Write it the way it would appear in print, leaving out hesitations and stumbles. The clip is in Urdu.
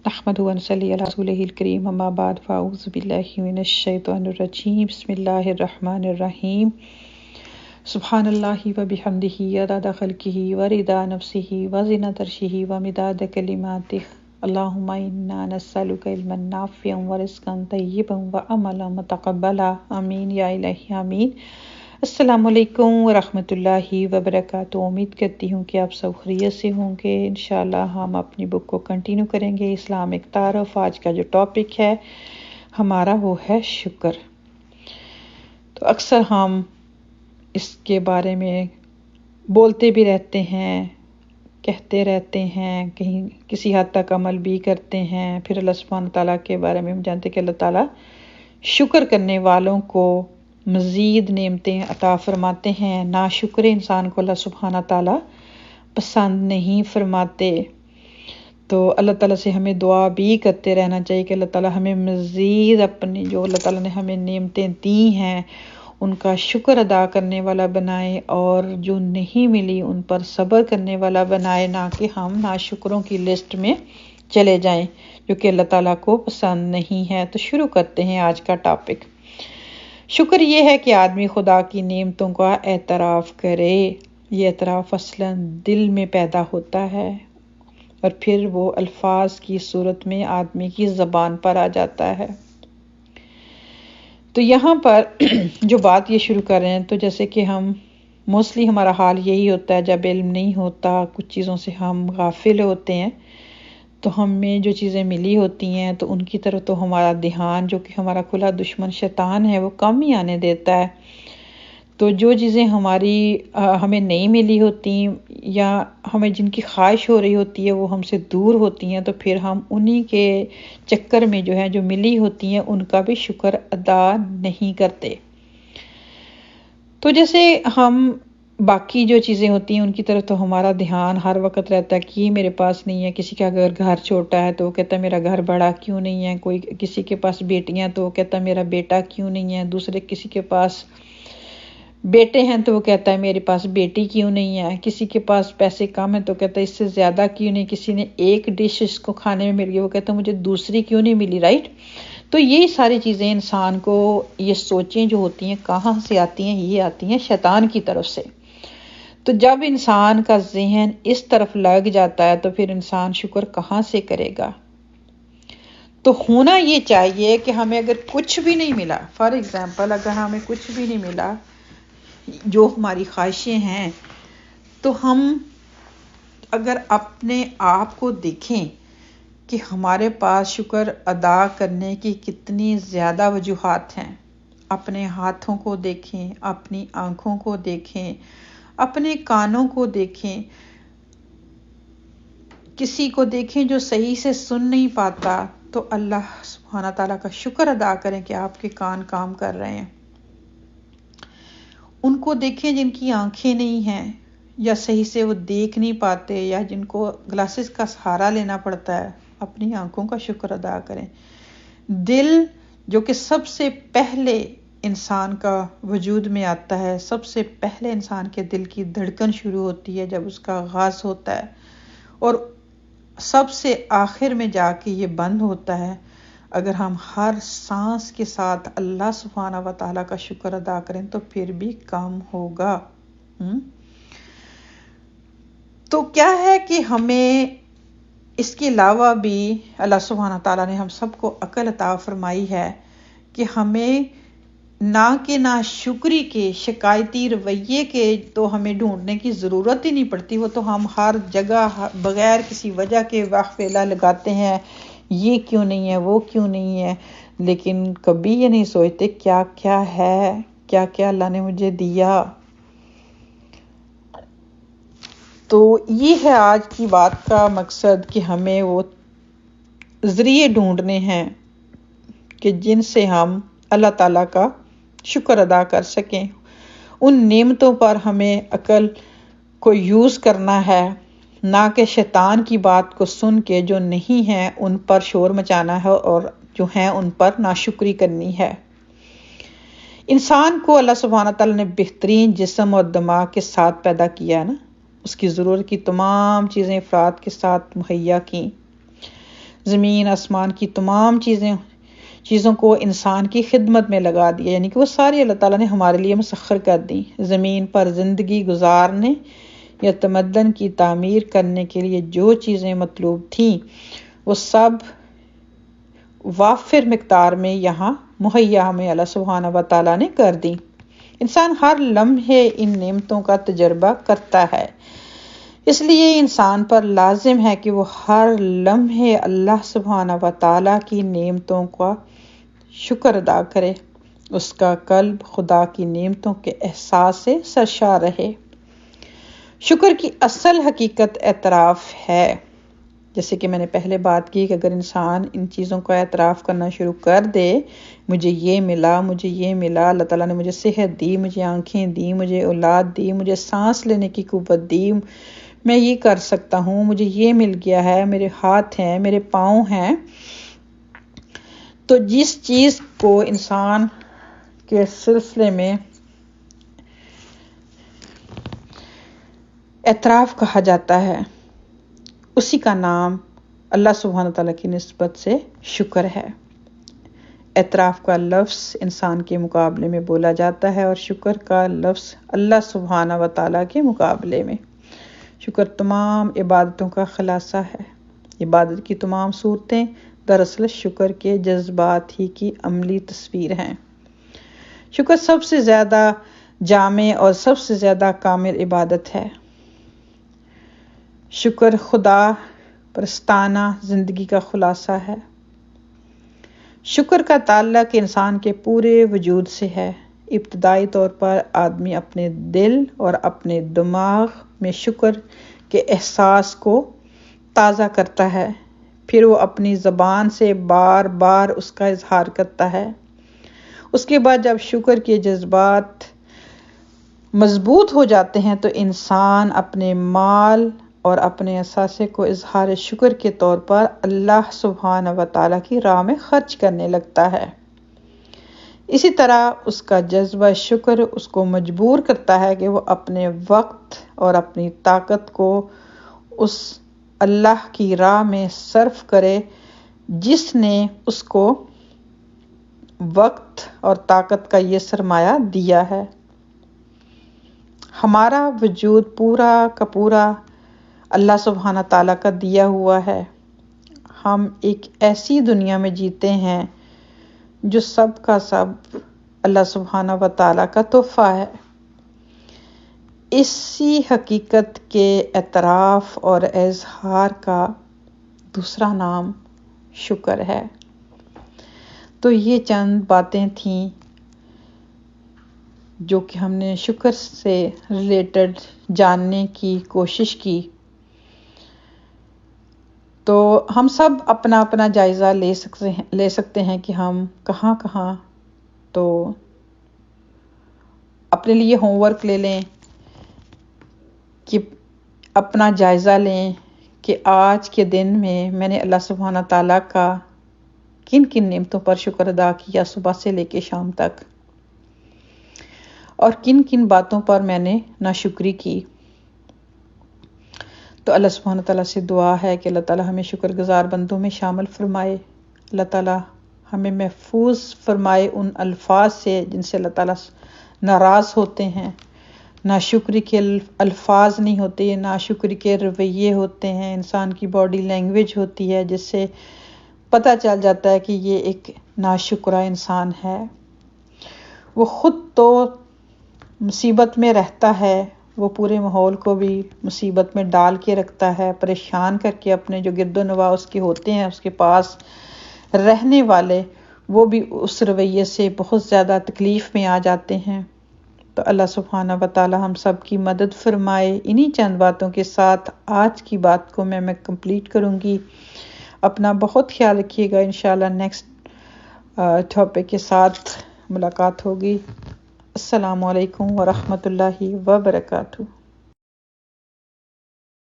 نحمدہ و نصلی علی رسولہ الکریم اما بعد فاعوذ باللہ من الشیطان الرجیم بسم اللہ الرحمن الرحیم سبحان اللہ و بحمدہ عدد خلقہ و رضا نفسہ و زنۃ عرشہ و مداد کلماتہ اللہم انا نسألک علما نافعا و رزقا طیبا و عملا متقبلا آمین یا الہی آمین۔ السلام علیکم ورحمۃ اللہ وبرکاتہ۔ امید کرتی ہوں کہ آپ سب خیریت سے ہوں گے۔ انشاءاللہ ہم اپنی بک کو کنٹینیو کریں گے، اسلامک تعارف۔ آج کا جو ٹاپک ہے ہمارا وہ ہے شکر۔ تو اکثر ہم اس کے بارے میں بولتے بھی رہتے ہیں، کہتے رہتے ہیں، کہیں کسی حد تک عمل بھی کرتے ہیں۔ پھر اللہ سبحانہ تعالیٰ کے بارے میں ہم جانتے ہیں کہ اللہ تعالیٰ شکر کرنے والوں کو مزید نعمتیں عطا فرماتے ہیں۔ ناشکر انسان کو اللہ سبحانہ تعالیٰ پسند نہیں فرماتے۔ تو اللہ تعالیٰ سے ہمیں دعا بھی کرتے رہنا چاہیے کہ اللہ تعالیٰ ہمیں مزید اپنی جو اللہ تعالیٰ نے ہمیں نعمتیں دی ہیں ان کا شکر ادا کرنے والا بنائے، اور جو نہیں ملی ان پر صبر کرنے والا بنائے، نہ کہ ہم ناشکروں کی لسٹ میں چلے جائیں جو کہ اللہ تعالیٰ کو پسند نہیں ہے۔ تو شروع کرتے ہیں آج کا ٹاپک۔ شکر یہ ہے کہ آدمی خدا کی نعمتوں کا اعتراف کرے۔ یہ اعتراف اصلاً دل میں پیدا ہوتا ہے اور پھر وہ الفاظ کی صورت میں آدمی کی زبان پر آ جاتا ہے۔ تو یہاں پر جو بات یہ شروع کر رہے ہیں، تو جیسے کہ ہم موسٹلی ہمارا حال یہی ہوتا ہے جب علم نہیں ہوتا، کچھ چیزوں سے ہم غافل ہوتے ہیں، تو ہمیں جو چیزیں ملی ہوتی ہیں تو ان کی طرف تو ہمارا دھیان، جو کہ ہمارا کھلا دشمن شیطان ہے، وہ کم ہی آنے دیتا ہے۔ تو جو چیزیں ہمیں نہیں ملی ہوتی یا ہمیں جن کی خواہش ہو رہی ہوتی ہے وہ ہم سے دور ہوتی ہیں، تو پھر ہم انہی کے چکر میں جو ملی ہوتی ہیں ان کا بھی شکر ادا نہیں کرتے۔ تو جیسے ہم باقی جو چیزیں ہوتی ہیں ان کی طرف تو ہمارا دھیان ہر وقت رہتا ہے کہ میرے پاس نہیں ہے۔ کسی کا اگر گھر چھوٹا ہے تو وہ کہتا ہے میرا گھر بڑا کیوں نہیں ہے، کوئی کسی کے پاس بیٹیاں تو وہ کہتا ہے میرا بیٹا کیوں نہیں ہے، دوسرے کسی کے پاس بیٹے ہیں تو وہ کہتا ہے میرے پاس بیٹی کیوں نہیں ہے، کسی کے پاس پیسے کم ہیں تو کہتا ہے اس سے زیادہ کیوں نہیں، کسی نے ایک ڈش اس کو کھانے میں مل گئی وہ کہتا ہے مجھے دوسری کیوں نہیں ملی، رائٹ۔ تو یہ ساری چیزیں انسان کو یہ سوچیں جو ہوتی ہیں کہاں سے آتی ہیں؟ یہ آتی ہیں شیطان کی طرف سے۔ تو جب انسان کا ذہن اس طرف لگ جاتا ہے تو پھر انسان شکر کہاں سے کرے گا؟ تو ہونا یہ چاہیے کہ ہمیں اگر کچھ بھی نہیں ملا، فار ایگزامپل اگر ہمیں کچھ بھی نہیں ملا جو ہماری خواہشیں ہیں، تو ہم اگر اپنے آپ کو دیکھیں کہ ہمارے پاس شکر ادا کرنے کی کتنی زیادہ وجوہات ہیں، اپنے ہاتھوں کو دیکھیں، اپنی آنکھوں کو دیکھیں، اپنے کانوں کو دیکھیں، کسی کو دیکھیں جو صحیح سے سن نہیں پاتا تو اللہ سبحانہ تعالیٰ کا شکر ادا کریں کہ آپ کے کان کام کر رہے ہیں۔ ان کو دیکھیں جن کی آنکھیں نہیں ہیں یا صحیح سے وہ دیکھ نہیں پاتے یا جن کو گلاسز کا سہارا لینا پڑتا ہے، اپنی آنکھوں کا شکر ادا کریں۔ دل جو کہ سب سے پہلے انسان کا وجود میں آتا ہے، سب سے پہلے انسان کے دل کی دھڑکن شروع ہوتی ہے جب اس کا آغاز ہوتا ہے، اور سب سے آخر میں جا کے یہ بند ہوتا ہے۔ اگر ہم ہر سانس کے ساتھ اللہ سبحانہ و تعالیٰ کا شکر ادا کریں تو پھر بھی کم ہوگا۔ تو کیا ہے کہ ہمیں اس کے علاوہ بھی اللہ سبحانہ تعالیٰ نے ہم سب کو عقل عطا فرمائی ہے کہ ہمیں نہ شکری کے، شکایتی رویے کے تو ہمیں ڈھونڈنے کی ضرورت ہی نہیں پڑتی، وہ تو ہم ہر جگہ بغیر کسی وجہ کے واقفہ لگاتے ہیں، یہ کیوں نہیں ہے، وہ کیوں نہیں ہے، لیکن کبھی یہ نہیں سوچتے کیا کیا ہے، کیا کیا اللہ نے مجھے دیا۔ تو یہ ہے آج کی بات کا مقصد کہ ہمیں وہ ذریعے ڈھونڈنے ہیں کہ جن سے ہم اللہ تعالیٰ کا شکر ادا کر سکیں۔ ان نعمتوں پر ہمیں عقل کو یوز کرنا ہے، نہ کہ شیطان کی بات کو سن کے جو نہیں ہے ان پر شور مچانا ہے اور جو ہیں ان پر ناشکری کرنی ہے۔ انسان کو اللہ سبحانہ تعالیٰ نے بہترین جسم اور دماغ کے ساتھ پیدا کیا ہے نا، اس کی ضرورت کی تمام چیزیں افراد کے ساتھ مہیا کی۔ زمین آسمان کی تمام چیزوں کو انسان کی خدمت میں لگا دیا، یعنی کہ وہ ساری اللہ تعالیٰ نے ہمارے لیے مسخر کر دی۔ زمین پر زندگی گزارنے یا تمدن کی تعمیر کرنے کے لیے جو چیزیں مطلوب تھیں وہ سب وافر مقدار میں یہاں مہیا ہمیں اللہ سبحانہ و تعالیٰ نے کر دی۔ انسان ہر لمحے ان نعمتوں کا تجربہ کرتا ہے، اس لیے انسان پر لازم ہے کہ وہ ہر لمحے اللہ سبحانہ و تعالیٰ کی نعمتوں کا شکر ادا کرے، اس کا قلب خدا کی نعمتوں کے احساس سے سرشار رہے۔ شکر کی اصل حقیقت اعتراف ہے، جیسے کہ میں نے پہلے بات کی کہ اگر انسان ان چیزوں کا اعتراف کرنا شروع کر دے، مجھے یہ ملا، مجھے یہ ملا، اللہ تعالیٰ نے مجھے صحت دی، مجھے آنکھیں دی، مجھے اولاد دی، مجھے سانس لینے کی قوت دی، میں یہ کر سکتا ہوں، مجھے یہ مل گیا ہے، میرے ہاتھ ہیں، میرے پاؤں ہیں، تو جس چیز کو انسان کے سلسلے میں اعتراف کہا جاتا ہے، اسی کا نام اللہ سبحانہ تعالیٰ کی نسبت سے شکر ہے۔ اعتراف کا لفظ انسان کے مقابلے میں بولا جاتا ہے اور شکر کا لفظ اللہ سبحانہ و تعالیٰ کے مقابلے میں۔ شکر تمام عبادتوں کا خلاصہ ہے۔ عبادت کی تمام صورتیں دراصل شکر کے جذبات ہی کی عملی تصویر ہیں۔ شکر سب سے زیادہ جامع اور سب سے زیادہ کامل عبادت ہے۔ شکر خدا پرستانہ زندگی کا خلاصہ ہے۔ شکر کا تعلق انسان کے پورے وجود سے ہے۔ ابتدائی طور پر آدمی اپنے دل اور اپنے دماغ میں شکر کے احساس کو تازہ کرتا ہے، پھر وہ اپنی زبان سے بار بار اس کا اظہار کرتا ہے۔ اس کے بعد جب شکر کے جذبات مضبوط ہو جاتے ہیں تو انسان اپنے مال اور اپنے اثاثے کو اظہار شکر کے طور پر اللہ سبحانہ و تعالیٰ کی راہ میں خرچ کرنے لگتا ہے۔ اسی طرح اس کا جذبہ شکر اس کو مجبور کرتا ہے کہ وہ اپنے وقت اور اپنی طاقت کو اس اللہ کی راہ میں صرف کرے جس نے اس کو وقت اور طاقت کا یہ سرمایہ دیا ہے۔ ہمارا وجود پورا کا پورا اللہ سبحانہ تعالیٰ کا دیا ہوا ہے۔ ہم ایک ایسی دنیا میں جیتے ہیں جو سب کا سب اللہ سبحانہ و تعالیٰ کا تحفہ ہے۔ اسی حقیقت کے اعتراف اور اظہار کا دوسرا نام شکر ہے۔ تو یہ چند باتیں تھیں جو کہ ہم نے شکر سے ریلیٹڈ جاننے کی کوشش کی۔ تو ہم سب اپنا اپنا جائزہ لے سکتے ہیں کہ ہم کہاں کہاں تو اپنے لیے ہوم ورک لے لیں، کہ اپنا جائزہ لیں کہ آج کے دن میں نے اللہ سبحانہ تعالیٰ کا کن کن نعمتوں پر شکر ادا کیا صبح سے لے کے شام تک، اور کن کن باتوں پر میں نے ناشکری کی۔ تو اللہ سبحانہ تعالیٰ سے دعا ہے کہ اللہ تعالیٰ ہمیں شکر گزار بندوں میں شامل فرمائے، اللہ تعالیٰ ہمیں محفوظ فرمائے ان الفاظ سے جن سے اللہ تعالیٰ ناراض ہوتے ہیں۔ ناشکری کے الفاظ نہیں ہوتے، ناشکری کے رویے ہوتے ہیں، انسان کی باڈی لینگویج ہوتی ہے جس سے پتہ چل جاتا ہے کہ یہ ایک ناشکرا انسان ہے۔ وہ خود تو مصیبت میں رہتا ہے، وہ پورے ماحول کو بھی مصیبت میں ڈال کے رکھتا ہے، پریشان کر کے اپنے جو گرد و نواح اس کے ہوتے ہیں، اس کے پاس رہنے والے، وہ بھی اس رویے سے بہت زیادہ تکلیف میں آ جاتے ہیں۔ تو اللہ سبحانہ و تعالی ہم سب کی مدد فرمائے۔ انہی چند باتوں کے ساتھ آج کی بات کو میں کمپلیٹ کروں گی۔ اپنا بہت خیال رکھیے گا، انشاءاللہ نیکسٹ ٹاپک کے ساتھ ملاقات ہوگی۔ السلام علیکم ورحمۃ اللہ وبرکاتہ۔